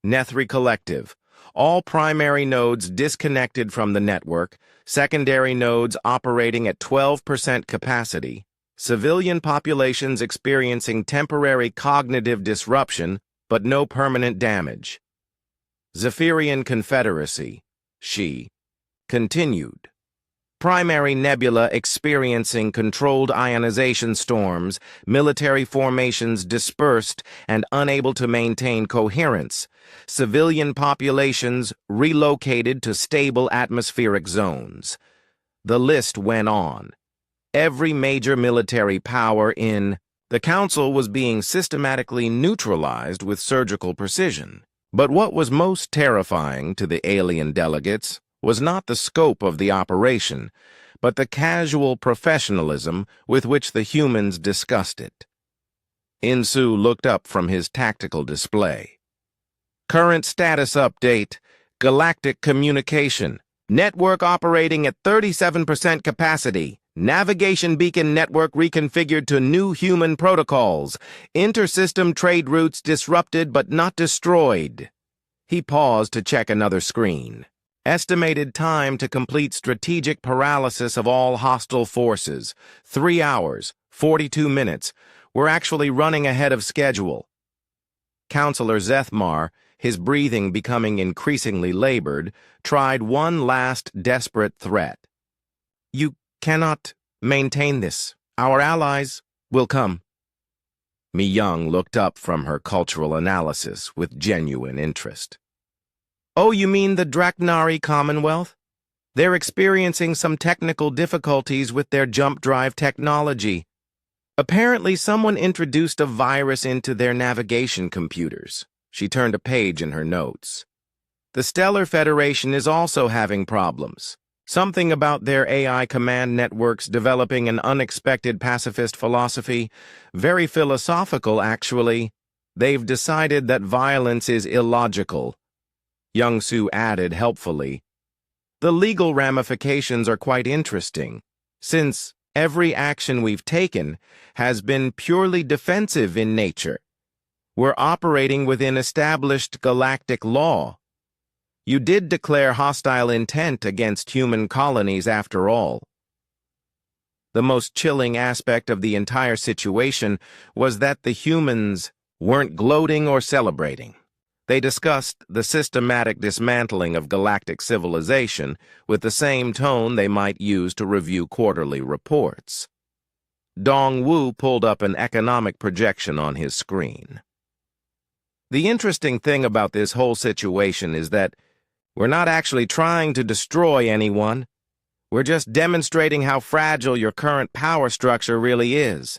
"Nethri Collective. all primary nodes disconnected from the network, secondary nodes operating at 12% capacity, civilian populations experiencing temporary cognitive disruption but no permanent damage. Zephyrian Confederacy, she continued. Primary nebula experiencing controlled ionization storms, military formations dispersed and unable to maintain coherence, civilian populations relocated to stable atmospheric zones. The list went on. Every major military power in the Council was being systematically neutralized with surgical precision. But what was most terrifying to the alien delegates was not the scope of the operation, but the casual professionalism with which the humans discussed it. Insu looked up from his tactical display. Current status update, Galactic Communication. Network operating at 37% capacity. Navigation beacon network reconfigured to new human protocols. Intersystem trade routes disrupted but not destroyed. He paused to check another screen. Estimated time to complete strategic paralysis of all hostile forces, 3 hours, 42 minutes. We're actually running ahead of schedule. Counselor Zethmar, his breathing becoming increasingly labored, tried one last desperate threat. You cannot maintain this. Our allies will come. Mi-Young looked up from her cultural analysis with genuine interest. Oh, you mean the Draknari Commonwealth? They're experiencing some technical difficulties with their jump drive technology. Apparently, someone introduced a virus into their navigation computers. She turned a page in her notes. The Stellar Federation is also having problems. Something about their AI command networks developing an unexpected pacifist philosophy. Very philosophical, actually. They've decided that violence is illogical. Young-Soo added helpfully, the legal ramifications are quite interesting, since every action we've taken has been purely defensive in nature. We're operating within established galactic law. You did declare hostile intent against human colonies after all. The most chilling aspect of the entire situation was that the humans weren't gloating or celebrating. They discussed the systematic dismantling of galactic civilization with the same tone they might use to review quarterly reports. Dong-Wu pulled up an economic projection on his screen. The interesting thing about this whole situation is that we're not actually trying to destroy anyone. We're just demonstrating how fragile your current power structure really is.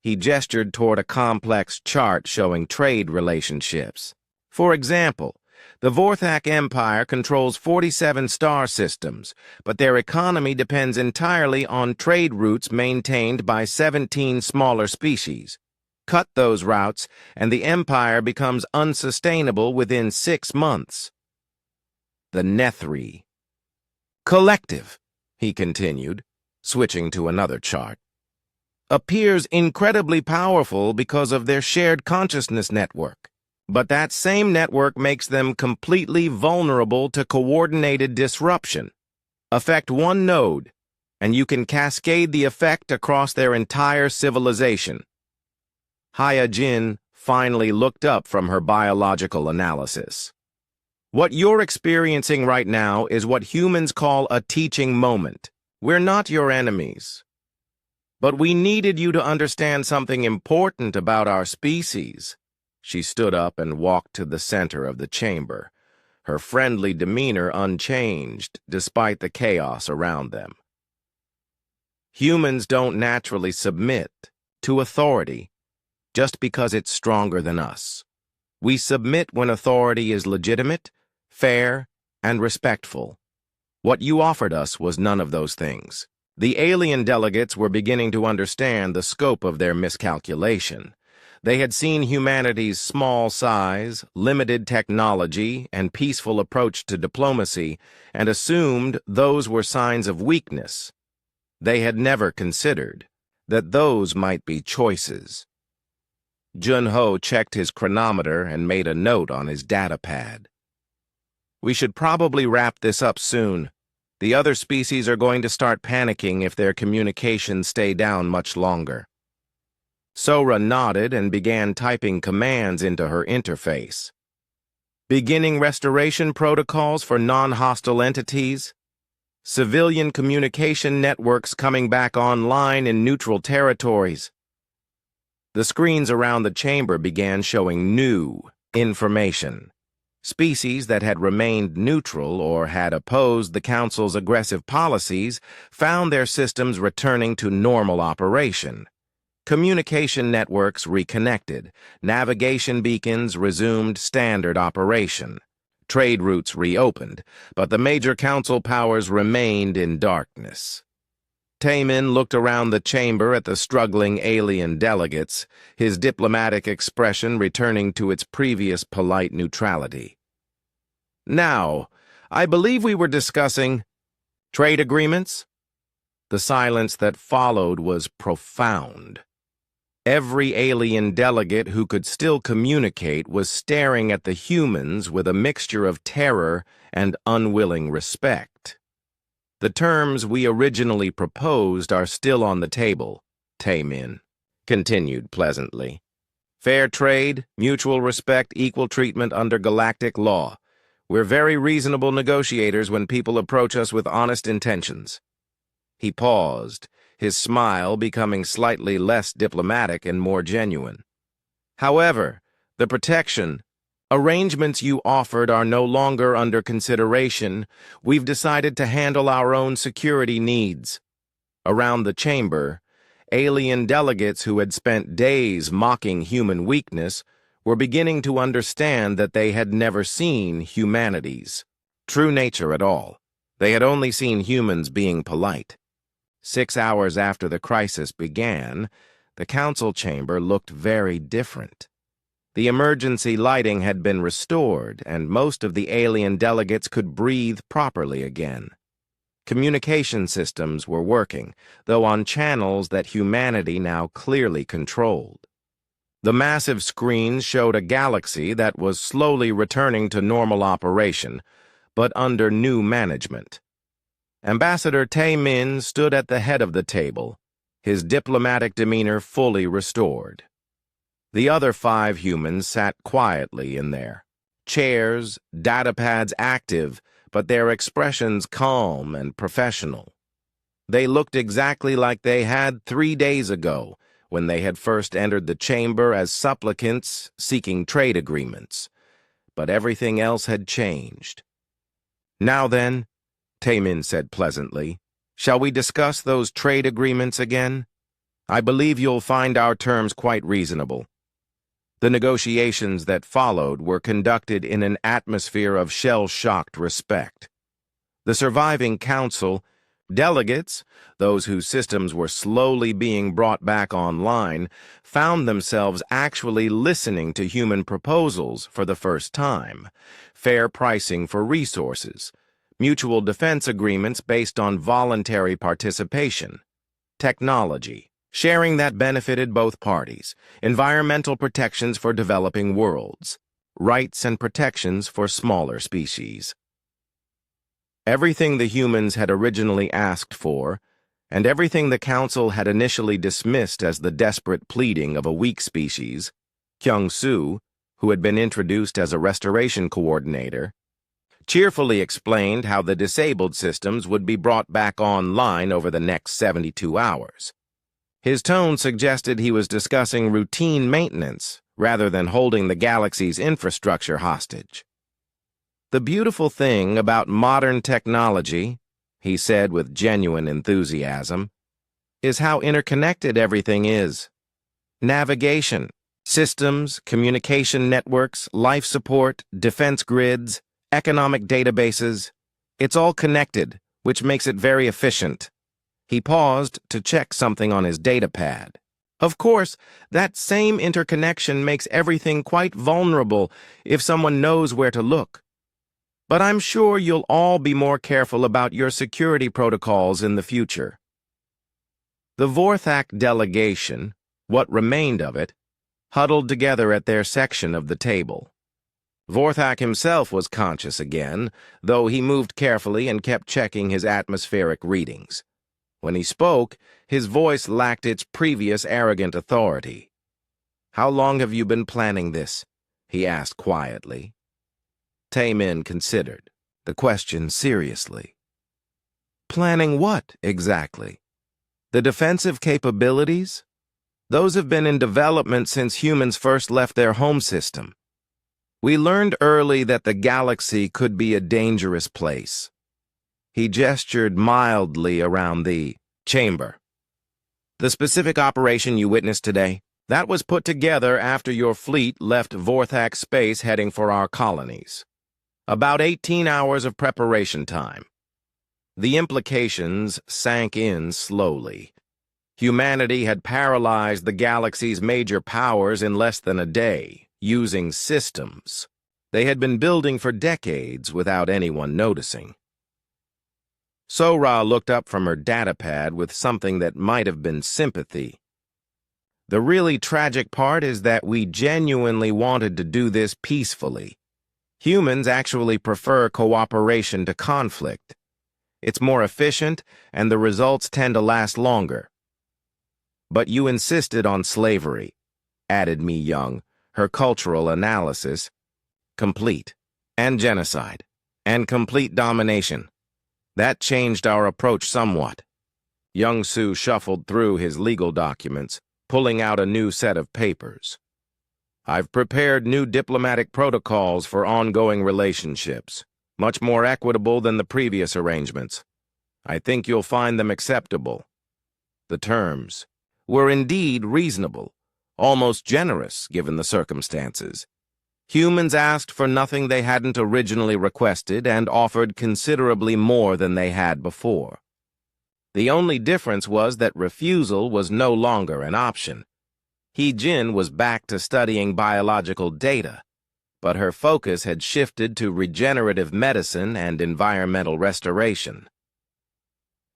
He gestured toward a complex chart showing trade relationships. For example, the Vorthak Empire controls 47 star systems, but their economy depends entirely on trade routes maintained by 17 smaller species. Cut those routes, and the empire becomes unsustainable within 6 months. The Nethri. Collective, he continued, switching to another chart, appears incredibly powerful because of their shared consciousness network. But that same network makes them completely vulnerable to coordinated disruption. Affect one node, and you can cascade the effect across their entire civilization. Haya-Jin finally looked up from her biological analysis. What you're experiencing right now is what humans call a teaching moment. We're not your enemies. But we needed you to understand something important about our species. She stood up and walked to the center of the chamber, her friendly demeanor unchanged despite the chaos around them. Humans don't naturally submit to authority just because it's stronger than us. We submit when authority is legitimate, fair, and respectful. What you offered us was none of those things. The alien delegates were beginning to understand the scope of their miscalculation. They had seen humanity's small size, limited technology, and peaceful approach to diplomacy, and assumed those were signs of weakness. They had never considered that those might be choices. Jun-Ho checked his chronometer and made a note on his data pad. We should probably wrap this up soon. The other species are going to start panicking if their communications stay down much longer. Sora nodded and began typing commands into her interface. Beginning restoration protocols for non-hostile entities. Civilian communication networks coming back online in neutral territories. The screens around the chamber began showing new information. Species that had remained neutral or had opposed the Council's aggressive policies found their systems returning to normal operation. Communication networks reconnected. Navigation beacons resumed standard operation. Trade routes reopened, but the major council powers remained in darkness. Taemin looked around the chamber at the struggling alien delegates, his diplomatic expression returning to its previous polite neutrality. Now, I believe we were discussing trade agreements? The silence that followed was profound. Every alien delegate who could still communicate was staring at the humans with a mixture of terror and unwilling respect. The terms we originally proposed are still on the table, Taemin continued pleasantly. Fair trade, mutual respect, equal treatment under galactic law. We're very reasonable negotiators when people approach us with honest intentions. He paused, his smile becoming slightly less diplomatic and more genuine. However, the protection arrangements you offered are no longer under consideration. We've decided to handle our own security needs. Around the chamber, alien delegates who had spent days mocking human weakness were beginning to understand that they had never seen humanity's true nature at all. They had only seen humans being polite. 6 hours after the crisis began, the council chamber looked very different. The emergency lighting had been restored, and most of the alien delegates could breathe properly again. Communication systems were working, though on channels that humanity now clearly controlled. The massive screens showed a galaxy that was slowly returning to normal operation, but under new management. Ambassador Taemin stood at the head of the table, his diplomatic demeanor fully restored. The other 5 humans sat quietly in their chairs, datapads active, but their expressions calm and professional. They looked exactly like they had 3 days ago, when they had first entered the chamber as supplicants seeking trade agreements. But everything else had changed. Now then, Taemin said pleasantly, shall we discuss those trade agreements again? I believe you'll find our terms quite reasonable. The negotiations that followed were conducted in an atmosphere of shell-shocked respect. The surviving council, delegates, those whose systems were slowly being brought back online, found themselves actually listening to human proposals for the first time. Fair pricing for resources, mutual defense agreements based on voluntary participation, technology, sharing that benefited both parties, environmental protections for developing worlds, rights and protections for smaller species. Everything the humans had originally asked for, and everything the Council had initially dismissed as the desperate pleading of a weak species, Kyung-Soo, who had been introduced as a restoration coordinator, cheerfully explained how the disabled systems would be brought back online over the next 72 hours. His tone suggested he was discussing routine maintenance rather than holding the galaxy's infrastructure hostage. The beautiful thing about modern technology, he said with genuine enthusiasm, is how interconnected everything is. Navigation, systems, communication networks, life support, defense grids, economic databases, it's all connected, which makes it very efficient. He paused to check something on his datapad. Of course, that same interconnection makes everything quite vulnerable if someone knows where to look. But I'm sure you'll all be more careful about your security protocols in the future. The Vorthak delegation, what remained of it, huddled together at their section of the table. Vorthak himself was conscious again, though he moved carefully and kept checking his atmospheric readings. When he spoke, his voice lacked its previous arrogant authority. "How long have you been planning this?" he asked quietly. Taemin considered the question seriously. "Planning what, exactly? The defensive capabilities? Those have been in development since humans first left their home system. We learned early that the galaxy could be a dangerous place." He gestured mildly around the chamber. "The specific operation you witnessed today, that was put together after your fleet left Vorthak space heading for our colonies. About 18 hours of preparation time." The implications sank in slowly. Humanity had paralyzed the galaxy's major powers in less than a day, using systems they had been building for decades without anyone noticing. Sora looked up from her datapad with something that might have been sympathy. "The really tragic part is that we genuinely wanted to do this peacefully. Humans actually prefer cooperation to conflict. It's more efficient, and the results tend to last longer. But you insisted on slavery," added Mi Young, her cultural analysis complete, and genocide, and complete domination. That changed our approach somewhat. Young Su shuffled through his legal documents, pulling out a new set of papers. "I've prepared new diplomatic protocols for ongoing relationships, much more equitable than the previous arrangements. I think you'll find them acceptable." The terms were indeed reasonable, almost generous given the circumstances. Humans asked for nothing they hadn't originally requested and offered considerably more than they had before. The only difference was that refusal was no longer an option. He-Jin was back to studying biological data, but her focus had shifted to regenerative medicine and environmental restoration.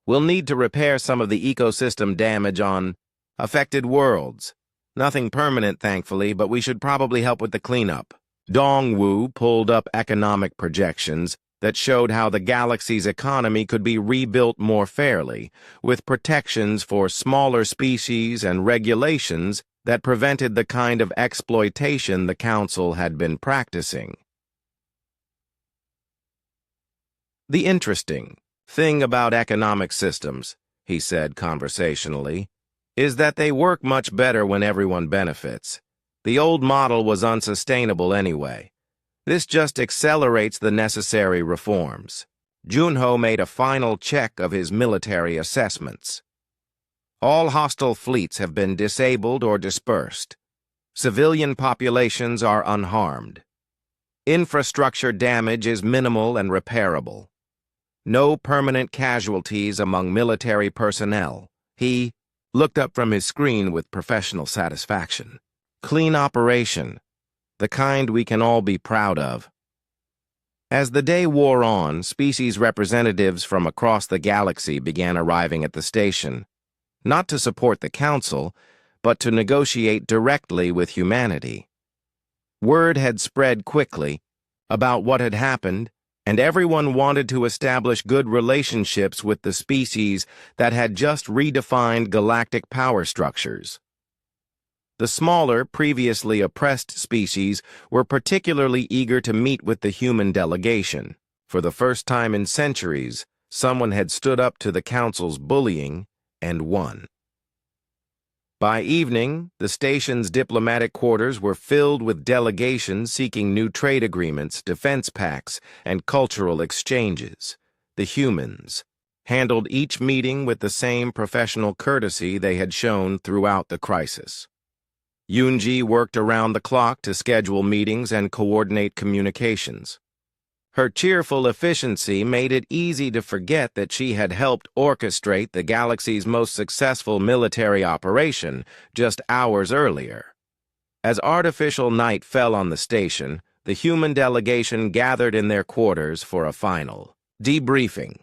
"We'll need to repair some of the ecosystem damage on affected worlds. Nothing permanent, thankfully, but we should probably help with the cleanup." Dongwu pulled up economic projections that showed how the galaxy's economy could be rebuilt more fairly, with protections for smaller species and regulations that prevented the kind of exploitation the Council had been practicing. "The interesting thing about economic systems," he said conversationally, "is that they work much better when everyone benefits. The old model was unsustainable anyway. This just accelerates the necessary reforms." Junho made a final check of his military assessments. "All hostile fleets have been disabled or dispersed. Civilian populations are unharmed. Infrastructure damage is minimal and repairable. No permanent casualties among military personnel." He looked up from his screen with professional satisfaction. "Clean operation, the kind we can all be proud of." As the day wore on, species representatives from across the galaxy began arriving at the station, not to support the Council, but to negotiate directly with humanity. Word had spread quickly about what had happened, and everyone wanted to establish good relationships with the species that had just redefined galactic power structures. The smaller, previously oppressed species were particularly eager to meet with the human delegation. For the first time in centuries, someone had stood up to the Council's bullying and won. By evening, the station's diplomatic quarters were filled with delegations seeking new trade agreements, defense pacts, and cultural exchanges. The humans handled each meeting with the same professional courtesy they had shown throughout the crisis. Yoonji worked around the clock to schedule meetings and coordinate communications. Her cheerful efficiency made it easy to forget that she had helped orchestrate the galaxy's most successful military operation just hours earlier. As artificial night fell on the station, the human delegation gathered in their quarters for a final debriefing.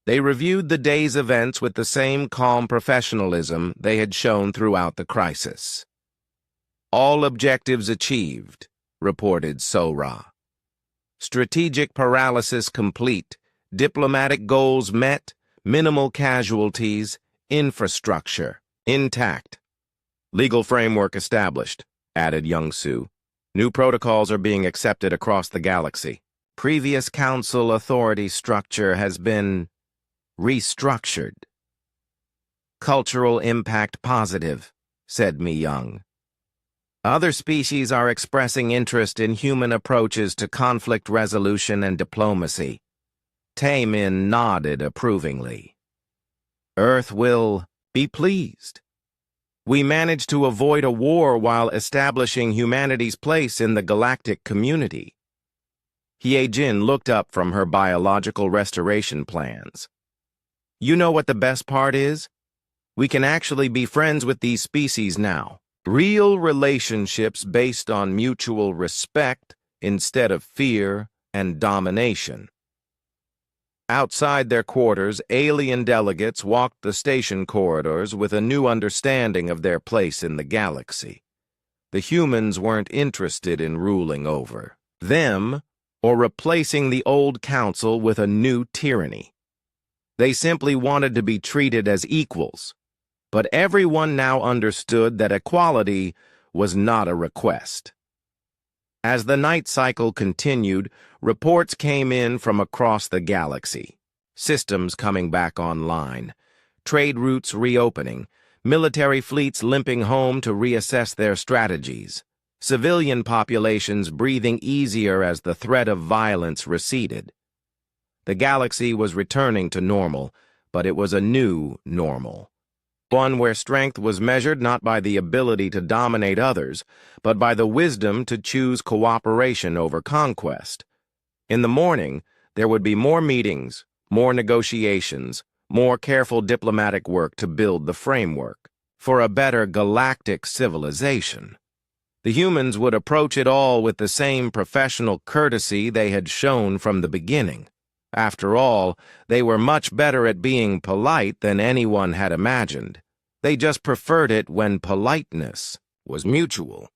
They reviewed the day's events with the same calm professionalism they had shown throughout the crisis. "All objectives achieved," reported Sora. Strategic paralysis complete, diplomatic goals met, minimal casualties, infrastructure intact. Legal framework established, added Young Su. New protocols are being accepted across the galaxy. Previous council authority structure has been restructured. Cultural impact positive, said Mi Young. Other species are expressing interest in human approaches to conflict resolution and diplomacy. Taemin nodded approvingly. Earth will be pleased. We managed to avoid a war while establishing humanity's place in the galactic community. Hye-jin looked up from her biological restoration plans. You know what the best part is? We can actually be friends with these species now. Real relationships based on mutual respect instead of fear and domination. Outside their quarters, alien delegates walked the station corridors with a new understanding of their place in the galaxy. The humans weren't interested in ruling over them or replacing the old council with a new tyranny. They simply wanted to be treated as equals, but everyone now understood that equality was not a request. As the night cycle continued, reports came in from across the galaxy. Systems coming back online, trade routes reopening, military fleets limping home to reassess their strategies, civilian populations breathing easier as the threat of violence receded. The galaxy was returning to normal, but it was a new normal. One where strength was measured not by the ability to dominate others, but by the wisdom to choose cooperation over conquest. In the morning, there would be more meetings, more negotiations, more careful diplomatic work to build the framework for a better galactic civilization. The humans would approach it all with the same professional courtesy they had shown from the beginning. After all, they were much better at being polite than anyone had imagined. They just preferred it when politeness was mutual.